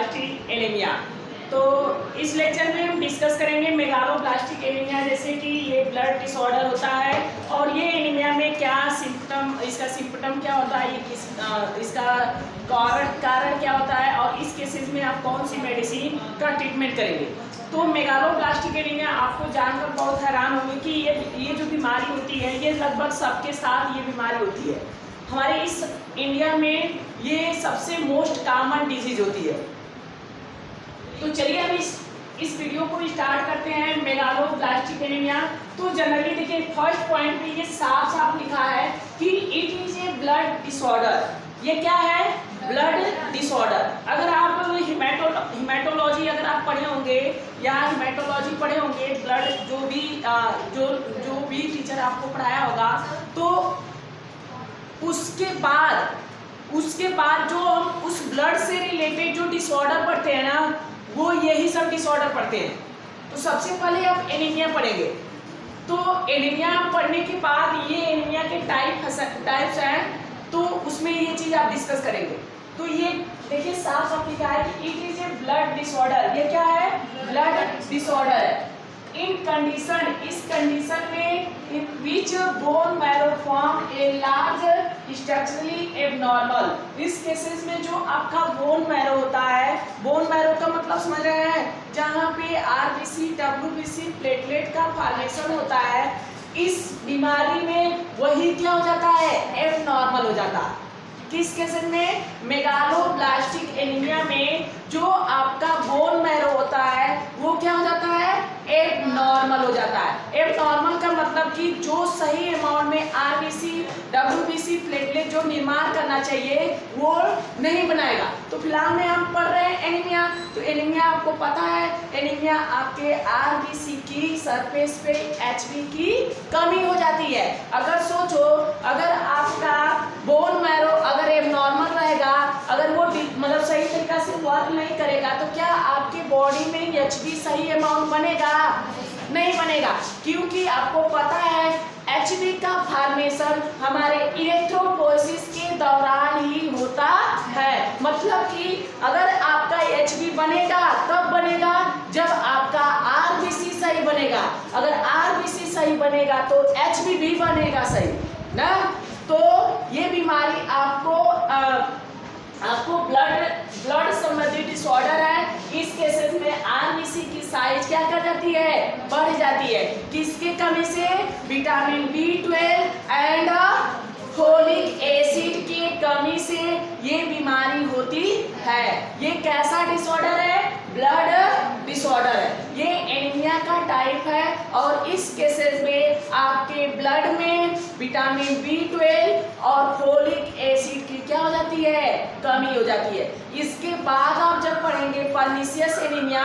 Megaloblastic anaemia. तो इस lecture में हम डिस्कस करेंगे मेगालोब्लास्टिक एनीमिया, जैसे कि ये ब्लड डिसऑर्डर होता है और ये एनीमिया में क्या सिम्पटम, इसका सिम्पटम क्या होता है, ये इसका कारण क्या होता है और इस केसेस में आप कौन सी मेडिसिन का ट्रीटमेंट करेंगे। तो मेगालोब्लास्टिक एनीमिया आपको जानकर बहुत हैरान होंगे कि ये जो बीमारी होती है ये लगभग सबके साथ ये बीमारी होती है। हमारे इस इंडिया में ये सबसे मोस्ट कॉमन डिजीज होती है। तो चलिए हम इस वीडियो को स्टार्ट करते हैं। मेगालोब्लास्टिक एनीमिया, तो जनरली देखिए फर्स्ट पॉइंट पे ये साफ साफ लिखा है कि it is a blood disorder. ये क्या है? Blood disorder. अगर आप हिमेटोलॉजी अगर आप पढ़े होंगे या हिमेटोलॉजी पढ़े होंगे, ब्लड जो भी टीचर आपको पढ़ाया होगा, तो उसके बाद जो हम उस ब्लड से रिलेटेड जो डिसऑर्डर पढ़ते हैं ना, वो यही सब डिसऑर्डर पढ़ते हैं। तो सबसे पहले आप एनीमिया पढ़ेंगे। तो एनीमिया पढ़ने के बाद ये एनीमिया के टाइप्स हैं, तो उसमें ये चीज आप डिस्कस करेंगे। तो ये देखिए साफ साफ लिखा है कि it is a blood disorder. ये क्या है? ब्लड डिसऑर्डर है। इन कंडीशन, इस कंडीशन में in which bone marrow form a large structurally abnormal. इस केसेस में जो आपका बोन मैरो होता है, बोन मैरो का मतलब समझ रहे हैं, जहाँ पे आरबीसी डब्ल्यूबीसी प्लेटलेट का फॉर्मेशन होता है, इस बीमारी में वही क्या हो जाता है? एबनॉर्मल हो जाता है। किस केसेस में? मेगालोब्लास्टिक एनीमिया में जो आपका बोन मैरो होता है वो क्या हो जाता है? एबनॉर्मल हो जाता है। एबनॉर्मल का मतलब कि जो सही अमाउंट में आरबीसी डब्ल्यूबीसी प्लेटलेट जो निर्माण करना चाहिए वो नहीं बनाएगा। तो फिलहाल में हम पढ़ रहे हैं एनीमिया। तो एनीमिया आपको पता है, एनीमिया आपके आरबीसी की सरफेस पे एचबी की कमी हो जाती है। अगर सोचो, अगर आपका बोन मैरो अगर एबनॉर्मल रहेगा, अगर वो मतलब सही तरीका से वर्क नहीं करेगा, तो क्या आपके बॉडी में एचबी सही अमाउंट बनेगा? नहीं बनेगा, क्योंकि आपको पता है एचबी का फॉर्मेशन हमारे इलेक्ट्रोपोइसिस के दौरान ही होता है। मतलब कि अगर आपका एचबी बनेगा तब बनेगा जब आपका आरबीसी सही बनेगा। अगर आरबीसी सही बनेगा तो एचबी भी बनेगा सही ना। तो ये बीमारी आपको ब्लड संबंधी डिसऑर्डर है। इस केसेस में आरबीसी की साइज क्या कर जाती है? बढ़ जाती है। किसके कमी से? Vitamin B12 and folic acid की कमी से ये बीमारी होती है। ये कैसा डिसऑर्डर है? ब्लड डिसऑर्डर है। ये एनीमिया का टाइप है और इस केसेस में आपके ब्लड में विटामिन B12 और फोलिक एसिड की क्या हो जाती है? कमी हो जाती है। इसके बाद आप जब पढ़ेंगे पर्नीशियस एनीमिया,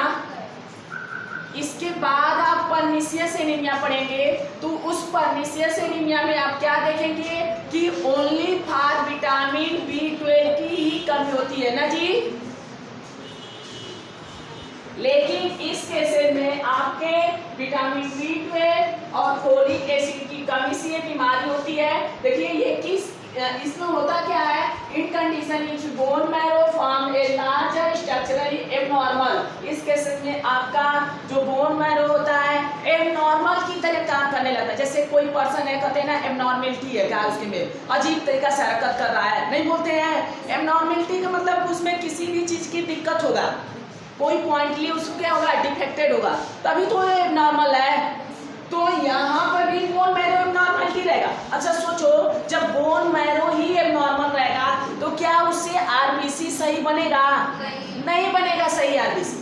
इसके बाद आप पर्नीशियस एनीमिया पढ़ेंगे, तो उस पर्नीशियस एनीमिया में आप क्या देखेंगे कि ओनली फॉर विटामिन B12 की ही कमी होती है ना जी। लेकिन इस केसेस में आपके विटामिन B12 और फोलिक एसिड की कमी से ये बीमारी होती है। देखिए ये इसमें होता क्या है? In condition each bone marrow form a large structurally abnormal. इस केसेस में आपका जो बोन मैरो होता है एबनॉर्मल की तरह काम करने लगता है। जैसे कोई पर्सन है, कहते हैं ना एबनॉर्मेलिटी है, क्या उसके में अजीब तरीका से हरकत कर रहा है, नहीं बोलते हैं एबनॉर्मेलिटी का मतलब उसमें किसी भी चीज की दिक्कत होगा, कोई पॉइंटली उसको क्या होगा? डिफेक्टेड होगा, तभी तो ये नॉर्मल है। तो यहाँ पर भी बोन मैरो एबनॉर्मलिटी रहेगा। अच्छा सोचो, जब बोन मैरो ही एबनॉर्मल रहेगा तो क्या उससे आरबीसी सही बनेगा? नहीं बनेगा सही आरबीसी।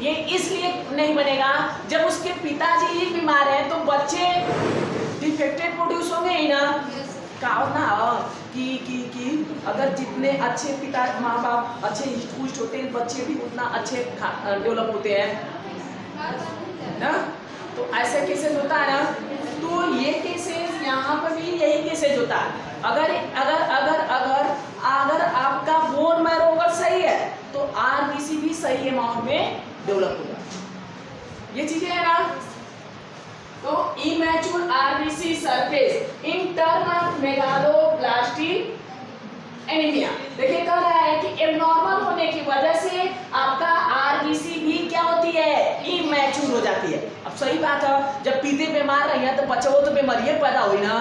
ये इसलिए नहीं बनेगा, जब उसके पिताजी ही बीमार हैं तो बच्चे डिफेक्टेड प्रोड्यूस होंगे ही ना। कहो ना कि अगर जितने अच्छे पिता माँ बाप अच्छे पुष्ट होते हैं, बच्चे भी उतना अच्छे डेवलप होते हैं ना। तो ऐसे केसेस होता है ना। तो ये केसेस यहाँ पर भी यही केसेस होता है। अगर आपका बोन मैरो अगर सही है तो आरबीसी भी सही अमाउंट में डेवलप होगा। ये चीजें है ना। तो immature RBC surface in term of megaloblastic anaemia. देखिए कह रहा है कि एबनॉर्मल होने की वजह से हो जाती है। अब सही बात है, जब पीते बीमार रही है तो बच्चों तो बीमारी पैदा हुई ना।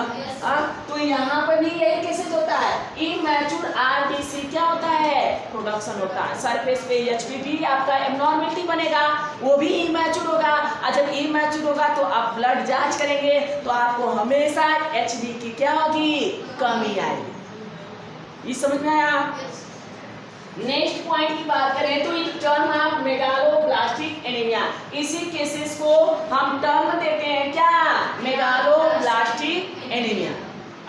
तो यहाँ पर भी यही केसेस होता है। इमैच्योर आरबीसी क्या होता है, प्रोडक्शन होता है, सरफेस पे एचपी आपका एब्नॉर्मलिटी बनेगा, वो भी इमैच्योर होगा। और जब इमैच्योर होगा तो आप ब्लड जांच करेंगे तो आपको हमेशा एचबी की क्या होगी, कमी आएगी। ये समझ में आया। नेक्स्ट पॉइंट की बात करें तो एक टर्म है मेगालोब्लास्टिक एनीमिया। इसी केसेस को हम टर्म देते हैं क्या, मेगालोब्लास्टिक एनीमिया।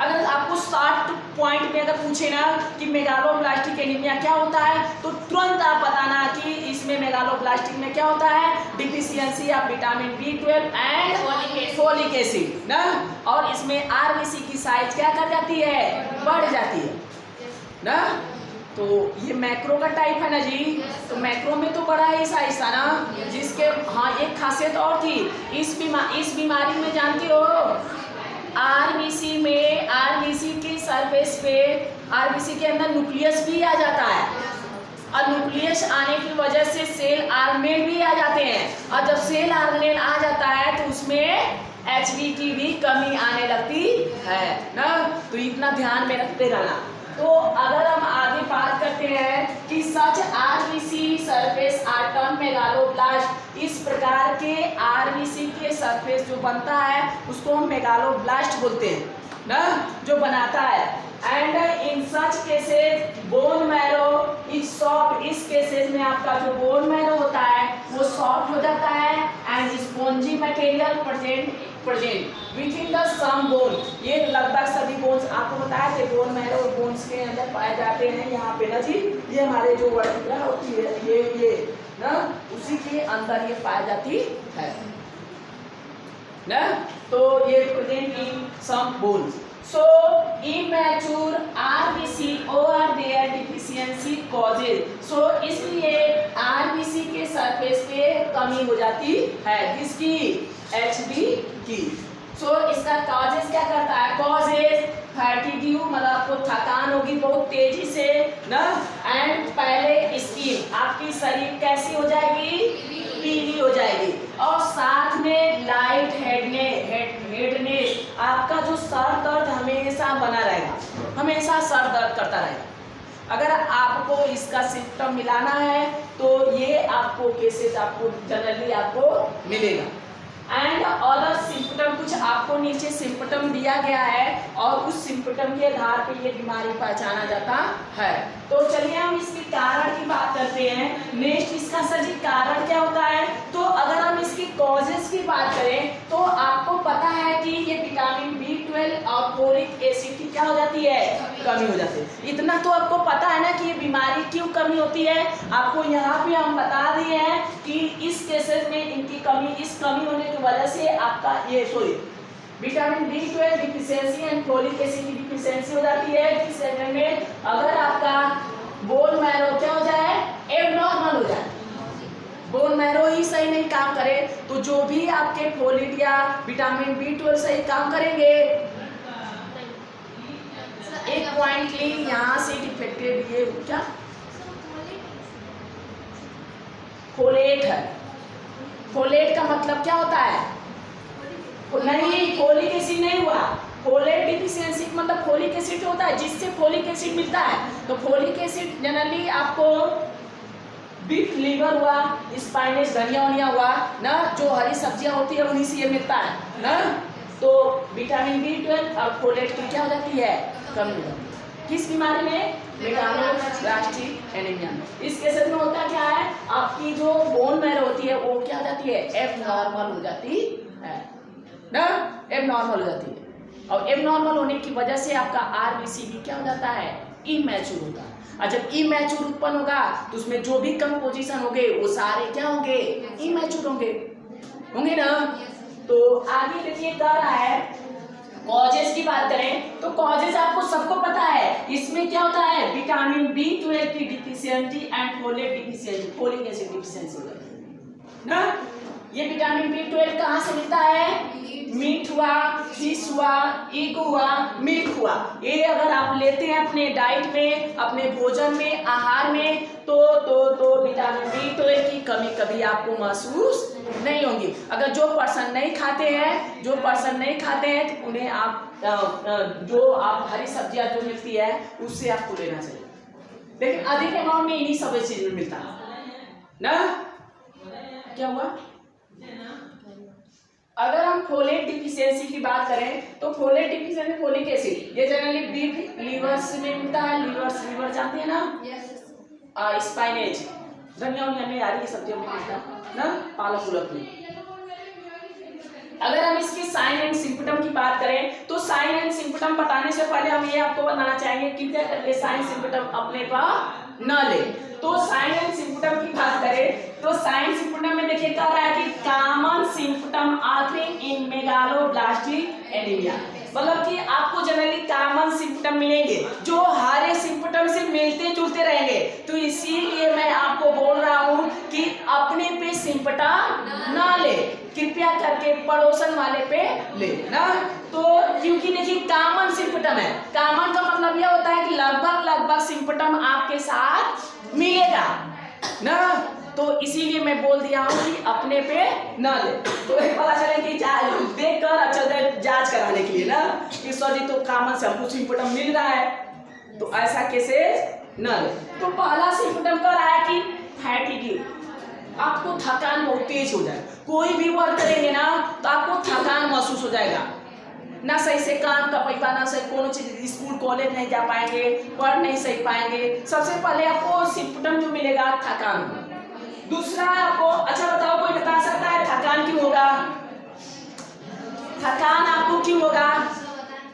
अगर आपको 60 पॉइंट में अगर पूछे ना कि मेगालोब्लास्टिक एनीमिया क्या होता है तो तुरंत आप बताना कि इसमें मेगालोब्लास्टिक में क्या होता है, deficiency of vitamin B12 and folic acid ना। और इसमें आरबीसी की साइज क्या कर जाती है, बढ़ जाती है ना। तो ये मैक्रो का टाइप है ना जी, तो मैक्रो में तो बड़ा ही साइज था ना, जिसके हाँ एक खासियत और थी इस बीमारी में, जानती हो आरबीसी में, आरबीसी की सरफेस पे आरबीसी के अंदर न्यूक्लियस भी आ जाता है, और न्यूक्लियस आने की वजह से सेल ऑर्गेनेल भी आ जाते हैं, और जब सेल ऑर्गेनेल आ जाता है तो उसमें एचबी की भी कमी आने लगती है ना। तो इतना ध्यान में रखते रहना। तो अगर हम आगे बात करते हैं कि सच आरबीसी सरफेस आर्टम मेगालोब्लास्ट, इस प्रकार के आरबीसी के सरफेस जो बनता है उसको हम मेगालोब्लास्ट बोलते हैं ना, जो बनाता है। And in such cases bone marrow is soft, इस केसेस में आपका जो बोन मैरो होता है वो सॉफ्ट हो जाता है, and spongy material present within the some bone. ये लगभग सभी बोन्स आपको बताया थे, बोन मैरो बोन्स के अंदर पाए जाते हैं। यहाँ पे ना जी ये हमारे जो वर्टिब्रा होती है ये ना, उसी के अंदर ये पाई जाती है ना। तो ये present in some bones. So immature RBC or their deficiency causes, so इसलिए RBC के सरफेस पे कमी हो जाती है, किसकी, HB की। So इसका causes क्या करता है, causes फैटिग्यू, मतलब आपको थकान होगी बहुत तेजी से ना, एंड पहले स्किन आपकी शरीर कैसी हो जाएगी, पीली हो जाएगी, और साथ में लाइट हेडनेस, आपका जो सर दर्द हमेशा बना रहेगा, हमेशा सर दर्द करता रहेगा। अगर आपको इसका सिम्टम मिलाना है तो ये आपको केसेस आपको जनरली आपको मिलेगा। एंड अदर सिम्पटम, कुछ आपको नीचे सिम्पटम दिया गया है और उस सिम्पटम के आधार पर ये बीमारी पहचाना जाता है। तो चलिए हम इसके कारण की बात करते हैं। नेक्स्ट इसका सर जी कारण क्या होता है, तो अगर हम इसकी कॉजेस की बात करें तो आपको पता है कि ये विटामिन B12 और फोलिक एसिड की क्या हो जाती है, कमी हो जाती है। इतना तो आपको पता है ना कि ये बीमारी क्यों कमी होती है, आपको यहाँ पे हम बता दिए हैं कि इस केसेस में इनकी कमी, इस कमी होने की वजह से आपका ये vitamin B12 deficiency and folic acid की डिफिशियंसी हो जाती है। इस सेकंड में अगर आपका बोन मैरो क्या हो जाए, एबनॉर्मल हो जाए, बोन मैरो ही सही नहीं काम करे तो जो भी आपके फोलिक या विटामिन B12 सही काम करेंगे। एक पॉइंट क्लीन यहाँ से डिफेक्टेड, ये क्या फोलेट है, फोलेट का मतलब क्या होता है, नहीं फोलिक एसिड नहीं हुआ, फोलेट डिफिशियंसी मतलब फोलिक एसिड होता है जिससे फोलिक एसिड मिलता है। तो फोलिक एसिड जनरली आपको बीफ लिवर हुआ, स्पाइनच, धनिया वनिया हुआ ना, जो हरी सब्जियां होती है उन्हीं से ये मिलता है ना। तो विटामिन B12 और फोलेट की क्या हो जाती है, कमी हो जाती है। किस बीमारी में, मेगालोब्लास्टिक एनीमिया में। इस केस में होता क्या है, आपकी जो बोन मैरो होती है वो क्या हो जाती है, एबनॉर्मल हो जाती है ना, एबनॉर्मल हो जाती है। और एबनॉर्मल होने की वजह से आपका आरबीसी भी क्या हो जाता है, इमैच्योर होता है। और जब इमैच्योर उत्पन्न होगा तो उसमें जो भी कंपोजिशन होंगे वो सारे क्या होंगे, इमैच्योर होंगे ना। तो आगे देखिए कह रहा है कॉजेस की बात करें तो कॉजेस आपको सबको पता है, इसमें क्या होता है, विटामिन B12 की deficiency and folate deficiency, folic acid deficiency हो जाती है ना। ये विटामिन B12 कहाँ से मिलता है? मीट हुआ, फिश हुआ, एग हुआ, मिल्क हुआ। ये अगर आप लेते हैं अपने डाइट में, अपने भोजन में, आहार में, तो विटामिन B12 की कमी कभी आपको महसूस नहीं होगी। अगर जो पर्सन नहीं खाते हैं तो उन्हें आप जो आप हरी सब्जियां जो मिलती है उससे आपको लेना चाहिए, लेकिन अधिक अमाउंट में इन्हीं सब चीज में मिलता है ना। क्या हुआ? अगर हम फोलेट डिफिशियंसी की बात करें तो फोलेट डिफिशियंसी, फोलिक एसिड ये जनरली बीफ लीवर्स में मिलता है। लीवर जानते हैं ना? स्पाइनेज, धनिया में आ रही है सब्जियों में मिलता है ना, पालक उलक में। अगर हम इसकी साइन एंड सिम्पटम की बात करें तो साइन एंड सिम्पटम बताने से पहले हम ये आपको बताना चाहेंगे कि क्या करके साइन सिम्पटम अपने पास न ले। तो साइन एंड सिम्पटम की बात करें तो साइन सिम्पटम में देखिए क्या रहा है कि कॉमन सिम्पटम आर्थिंग इन मेगालोब्लास्टिक एनीमिया, मतलब कि आपको जनरली कॉमन सिम्पटम मिलेंगे जो हर सिम्पटम से मिलते जुलते रहेंगे। तो इसीलिए मैं आपको बोल रहा हूं कि अपने पे सिम्पटम ना ले, कृपया करके पड़ोसन वाले पे ले ना। तो क्योंकि देखिए कॉमन सिम्पटम है, कॉमन का मतलब यह होता है कि लगभग सिम्पटम आपके साथ मिलेगा ना। तो इसीलिए मैं बोल दिया हूं कि अपने पे न ले। तो पता चले कि देख कर अच्छा जांच कराने के लिए ना कि सर जी तो कॉमन से हमको सिम्पटम मिल रहा है, तो ऐसा केसेस न ले। तो पहला सिम्पटम क्या रहा है कि फैटिग, आपको थकान बहुत तेज हो जाए, कोई भी वर्क करेंगे ना तो आपको थकान महसूस हो जाएगा, ना सही से काम कर पाएगा, ना सही कोनो चीज स्कूल कॉलेज नहीं जा पाएंगे, पढ़ नहीं सही पाएंगे। सबसे पहले आपको सिम्पटम जो मिलेगा थकान। दूसरा आपको, अच्छा बताओ कोई बता सकता है थकान क्यों होगा? थकान आपको क्यों होगा?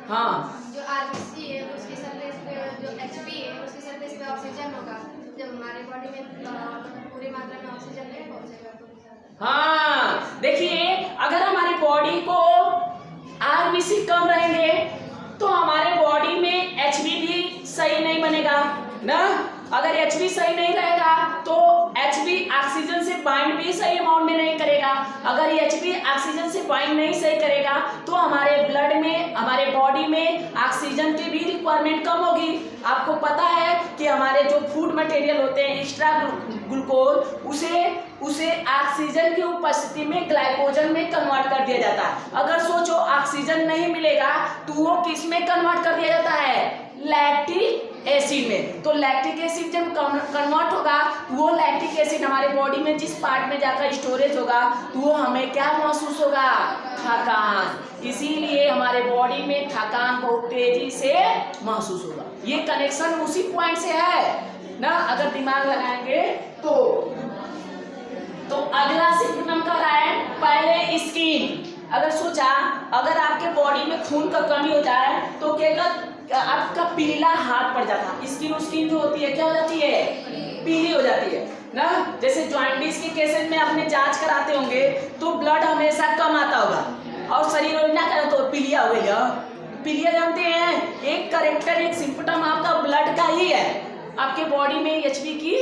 हाँ, जो आरबीसी है उसकी सरफेस पे, जो एचपी है उसकी सरफेस पे ऑक्सीजन होगा, जब हमारे बॉडी में पूरी मात्रा में ऑक्सीजन नहीं पहुंचेगा। हाँ देखिए, अगर हमारी बॉडी को आरबीसी कम रहेंगे तो हमारे बॉडी में एचबी भी सही नहीं बनेगा ना। अगर एचबी सही नहीं रहेगा तो एचबी ऑक्सीजन से बाइंड भी सही अमाउंट में नहीं करेगा। अगर एचबी ऑक्सीजन से बाइंड नहीं सही करेगा तो हमारे ब्लड में, हमारे बॉडी में ऑक्सीजन की भी रिक्वायरमेंट कम होगी। आपको पता है कि हमारे जो फूड मटेरियल होते हैं एक्स्ट्रा ग्लूकोज, उसे ऑक्सीजन की उपस्थिति में ग्लाइकोजन में कन्वर्ट कर दिया जाता है। अगर सोचो ऑक्सीजन नहीं मिलेगा तो वो किस में कन्वर्ट कर दिया जाता है? लैक्टिक एसिड में। तो लैक्टिक एसिड जब कन्वर्ट होगा वो लैक्टिक एसिड हमारे बॉडी में जिस पार्ट में जाकर स्टोरेज होगा तो वो हमें क्या महसूस होगा? थकान। इसीलिए हमारे बॉडी में थकान बहुत तेजी से महसूस होगा। ये कनेक्शन उसी पॉइंट से है ना, अगर दिमाग लगाएंगे तो अगला सिम्पटम क्या रहा है? पहले स्किन। अगर सोचा अगर आपके बॉडी में खून का कमी हो जाए तो क्या आपका पीला हाथ पड़ जाता है, स्किन जो होती है क्या हो जाती है? पीली हो जाती है ना। जैसे जॉइंटिस के केसेस में आपने जांच कराते होंगे तो ब्लड हमेशा कम आता होगा और शरीर ना करे तो पीलिया होगा। पीलिया जानते हैं, एक करेक्टर, एक सिम्पटम आपका ब्लड का ही है, आपके बॉडी में एचबी की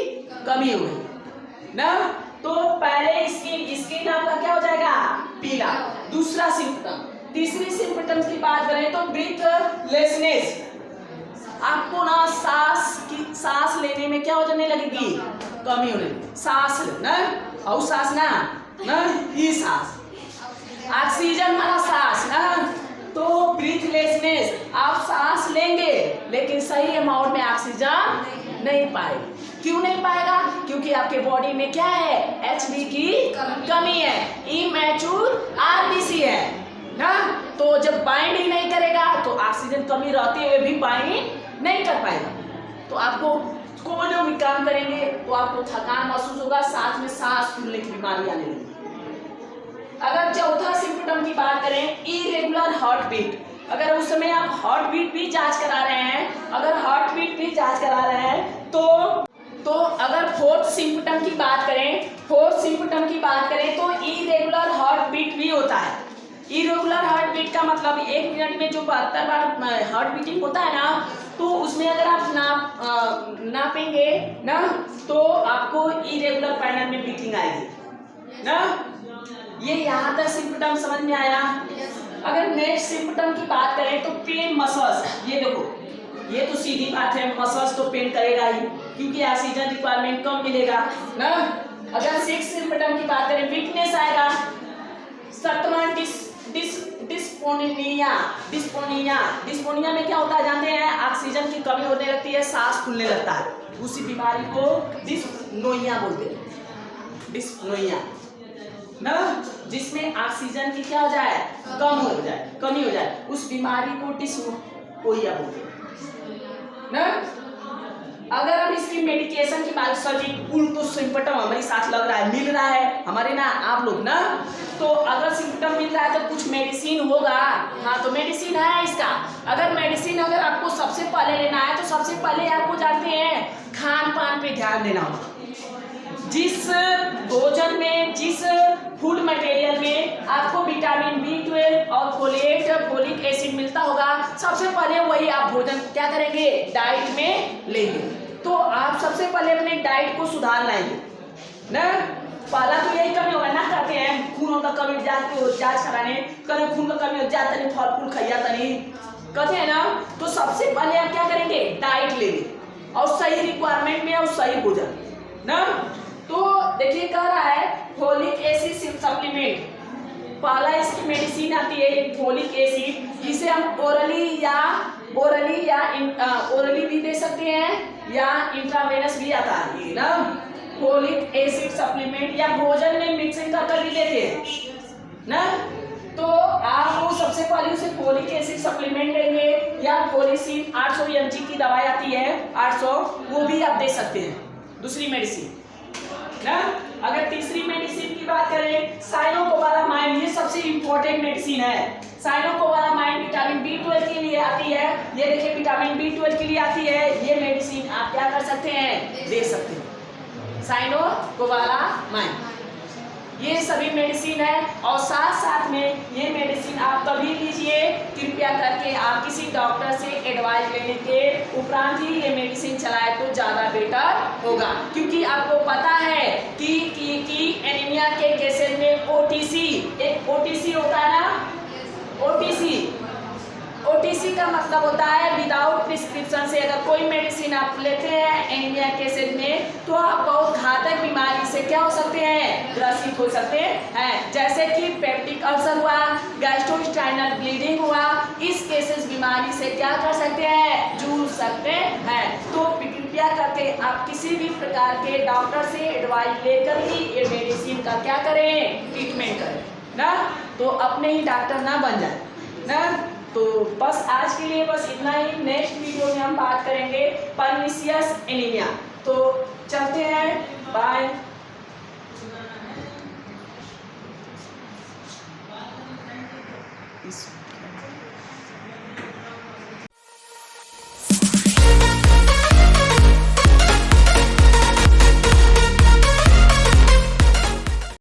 कमी हो गई ना। तो पहले स्किन आपका क्या हो जाएगा? पीला। दूसरा सिम्पटम, तीसरी सिम्पटम की बात करें तो ब्रीथलेसनेस, आपको ना सांस लेने में क्या हो जाने लगेगी? कमी होने, सांस ना, और सांस ना ये सांस, ऑक्सीजन वाला सांस ना। तो ब्रीथलेसनेस, आप सांस लेंगे लेकिन सही अमाउंट में ऑक्सीजन नहीं पाएगा। क्यों नहीं पाएगा? क्योंकि आपके बॉडी में क्या है? एचबी की कमी है, इमैच्योर आरबीसी है ना। तो जब बाइंड ही नहीं करेगा तो ऑक्सीजन कमी रहते हुए भी बाइंड नहीं कर पाएगा। तो आपको कोई जो भी काम करेंगे तो आपको थकान महसूस होगा, साथ में सांस फूलने की बीमारी आने लगेगी। अगर चौथा सिम्पटम की बात करें, इरेगुलर हार्ट बीट, अगर उस समय आप हार्ट बीट भी जांच करा रहे हैं, अगर हार्ट बीट भी जांच करा रहे हैं तो अगर फोर्थ सिम्पटम की बात करें तो इरेगुलर हार्ट बीट भी होता है। इरेगुलर हार्ट बीट का मतलब 1 मिनट में जो 72 बार हार्ट बीटिंग होता है ना, तो उसमें अगर आप नापेंगे ना तो आपको इरेगुलर पैटर्न में बीटिंग आएगी ना। ये यहाँ तक सिम्पटम समझ में आया। अगर नेक्स्ट सिम्पटम की बात करें तो पेन मसल्स, ये देखो ये तो सीधी बात है, मसल्स तो पेन करेगा ही क्योंकि ऑक्सीजन रिक्वायरमेंट कम मिलेगा ना। अगर सिक्स सिम्पटम की बात करें वीकनेस आएगा। सत्रहवां डिस्पोनिया। डिस्पोनिया में क्या होता है जानते हैं? ऑक्सीजन की कमी होने लगती है, सांस फूलने लगता है, उसी बीमारी को डिस्पनोइया बोलते हैं। डिस्पनोइया ना, जिसमें ऑक्सीजन की क्या हो जाए, कमी हो जाए, उस बीमारी को डिस्पोनिया बोलते हैं ना। अगर हम इसकी मेडिकेशन की बात, सभी कुल तो सिम्पटम हमारे साथ लग रहा है, मिल रहा है हमारे ना आप लोग ना, तो अगर सिम्पटम मिल रहा है तो कुछ मेडिसिन होगा। हाँ तो मेडिसिन है इसका। अगर मेडिसिन अगर आपको सबसे पहले लेना है तो सबसे पहले आपको जानते हैं खान पान पे ध्यान देना होगा। जिस भोजन में, जिस फूड मटेरियल में आपको विटामिन B12 और फोलिक एसिड मिलता होगा, सबसे पहले वही आप भोजन क्या करेंगे, डाइट में लेंगे। तो आप सबसे पहले अपने डाइट को सुधार लाएंगे ना। पहला तो यही कमी होगा ना, कहते हैं खून का कमी जांच कराने, कभी खून का कमी हो जाता नहीं, फल फूल खाइया नहीं कहते हैं ना। तो सबसे पहले आप क्या करेंगे, डाइट लेंगे और सही रिक्वायरमेंट में और सही भोजन ना। तो देखिए कह रहा है फोलिक एसिड सप्लीमेंट, पहला इसकी मेडिसिन आती है फोलिक एसिड, जिसे हम ओरली भी दे सकते हैं या इंट्रावेनस भी आता है ना। फोलिक एसिड सप्लीमेंट या भोजन में मिक्सिंग कर भी लेते हैं ना। तो आप वो सबसे पहले उसे फोलिक एसिड सप्लीमेंट लेंगे या फोलिसिन 800 mg की दवाई आती है 800, वो भी आप दे सकते हैं, दूसरी मेडिसिन ना। अगर तीसरी मेडिसिन की बात करें साइनोकोबालामाइन, ये सबसे इंपॉर्टेंट मेडिसिन है। साइनोकोबालामाइन विटामिन B12 के लिए आती है, ये देखिए विटामिन B12 के लिए आती है, ये मेडिसिन आप क्या कर सकते हैं, दे सकते हैं साइनोकोबालामाइन। ये सभी मेडिसिन है और साथ साथ में ये मेडिसिन आप कभी लीजिए, कृपया करके आप किसी डॉक्टर से एडवाइस लेने के उपरांत ही ये मेडिसिन चलाए तो ज़्यादा बेटर होगा। क्योंकि आपको पता है कि एनीमिया के केसेस में ओटीसी, एक ओटीसी होता है ना, ओटीसी का मतलब होता है विदाउट प्रिस्क्रिप्शन से अगर कोई मेडिसिन आप लेते हैं एनीमिया केसेस में, तो आप बहुत घातक बीमारी से क्या हो सकते हैं, ग्रसित हो सकते हैं। जैसे कि पेप्टिक अल्सर हुआ, गैस्ट्रोइंटेस्टाइनल ब्लीडिंग हुआ, इस केसेस बीमारी से क्या कर सकते हैं, जूझ सकते हैं। तो कृपया करके आप किसी भी प्रकार के डॉक्टर से एडवाइस लेकर ही ये मेडिसिन का क्या करें, ट्रीटमेंट करें ना। तो अपने ही डॉक्टर ना बन जाए ना। तो बस आज के लिए बस इतना ही। नेक्स्ट वीडियो में हम बात करेंगे परनीशियस एनीमिया। तो चलते हैं, बाय।